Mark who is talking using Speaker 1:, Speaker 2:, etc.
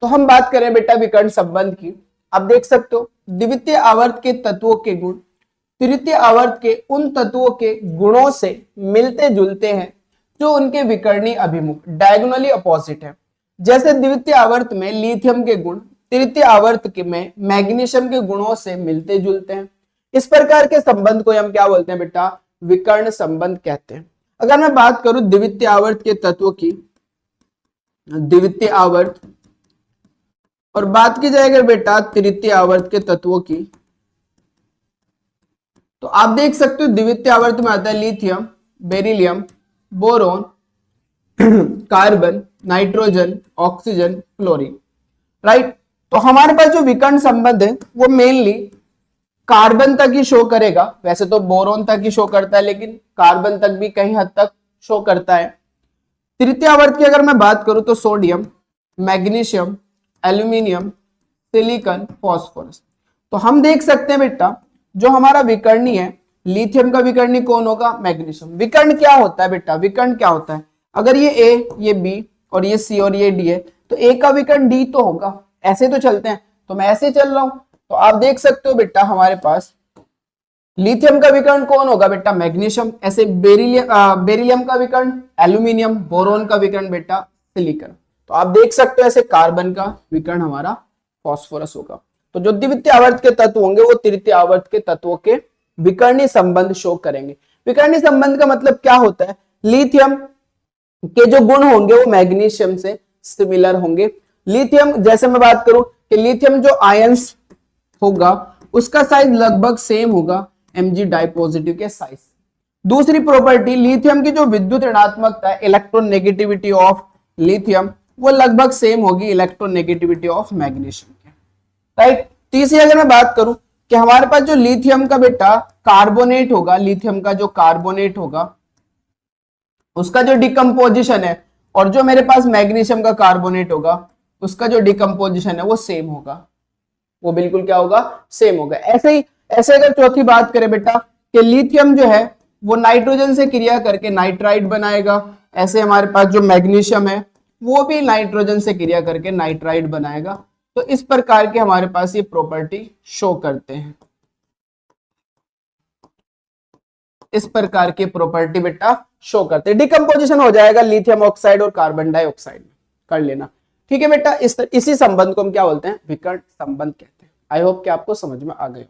Speaker 1: तो हम बात करें बेटा विकर्ण संबंध की। आप देख सकते हो द्वितीय आवर्त के तत्वों के गुण तृतीय आवर्त के उन तत्वों के गुणों से मिलते जुलते हैं जो उनके विकर्णी अभिमुख डायगोनली अपोजिट है। जैसे द्वितीय आवर्त में लिथियम के गुण तृतीय आवर्त के में मैग्नीशियम के गुणों से मिलते जुलते हैं। इस प्रकार के संबंध को हम क्या बोलते हैं बेटा, विकर्ण संबंध कहते हैं। अगर मैं बात करूं द्वितीय आवर्त के तत्वों की, द्वितीय आवर्त, और बात की जाए अगर बेटा तृतीय आवर्त के तत्वों की, तो आप देख सकते हो द्वितीय आवर्त में आता है lithium, beryllium, boron, carbon, nitrogen, oxygen, fluorine, right. तो हमारे पास जो विकर्ण संबंध है वो मेनली कार्बन तक ही शो करेगा। वैसे तो बोरोन तक ही शो करता है लेकिन कार्बन तक भी कहीं हद तक शो करता है। तृतीय आवर्त की अगर मैं बात करूं तो sodium, magnesium, aluminium, silicon, phosphorus. तो हम देख सकते हैं बेटा जो हमारा विकर्णी है, लिथियम का विकर्णी कौन होगा, मैग्नीशियम। विकर्ण क्या होता है बेटा, विकर्ण क्या होता है, अगर ये ए, ये बी और ये सी और ये डी है तो ए का विकर्ण डी तो होगा। ऐसे तो चलते हैं, तो मैं ऐसे चल रहा हूं, तो आप देख सकते हो बेटा हमारे पास लिथियम का विकर्ण कौन होगा बेटा, मैग्नीशियम। ऐसे बेरिलियम का विकर्ण एल्यूमिनियम, बोरोन का विकर्ण बेटा सिलिकॉन। तो आप देख सकते हो ऐसे कार्बन का विकर्ण हमारा फास्फोरस होगा। तो जो द्वितीय आवर्त के तत्व होंगे वो तृतीय आवर्त के तत्वों के विकर्णी संबंध शो करेंगे। विकर्णी संबंध का मतलब क्या होता है, लिथियम के जो गुण होंगे वो मैग्नीशियम से सिमिलर होंगे। लिथियम, जैसे मैं बात करूं कि लिथियम जो आयंस होगा उसका साइज लगभग सेम होगा Mg डाइपॉजिटिव के साइज। दूसरी प्रॉपर्टी, लिथियम की जो विद्युत ऋणात्मकता है, इलेक्ट्रोनेगेटिविटी ऑफ लिथियम, वो लगभग सेम होगी इलेक्ट्रोनेगेटिविटी ऑफ मैग्नीशियम के, राइट। तीसरी अगर मैं बात करूं कि हमारे पास जो लिथियम का बेटा कार्बोनेट होगा, लिथियम का जो कार्बोनेट होगा उसका जो डिकम्पोजिशन है, और जो मेरे पास मैग्नीशियम का कार्बोनेट होगा उसका जो डिकम्पोजिशन है वो सेम होगा, वो बिल्कुल क्या होगा, सेम होगा। ऐसे अगर चौथी बात करें बेटा कि लिथियम जो है वो नाइट्रोजन से क्रिया करके नाइट्राइड बनाएगा, ऐसे हमारे पास जो मैग्नीशियम है वो भी नाइट्रोजन से क्रिया करके नाइट्राइड बनाएगा। तो इस प्रकार के हमारे पास ये प्रॉपर्टी शो करते हैं, इस प्रकार की प्रॉपर्टी बेटा शो करते हैं। डिकम्पोजिशन हो जाएगा लिथियम ऑक्साइड और कार्बन डाइऑक्साइड में, कर लेना, ठीक है बेटा। इसी संबंध को हम क्या बोलते हैं, विकर्ण संबंध कहते हैं। आई होप कि आपको समझ में आ गए।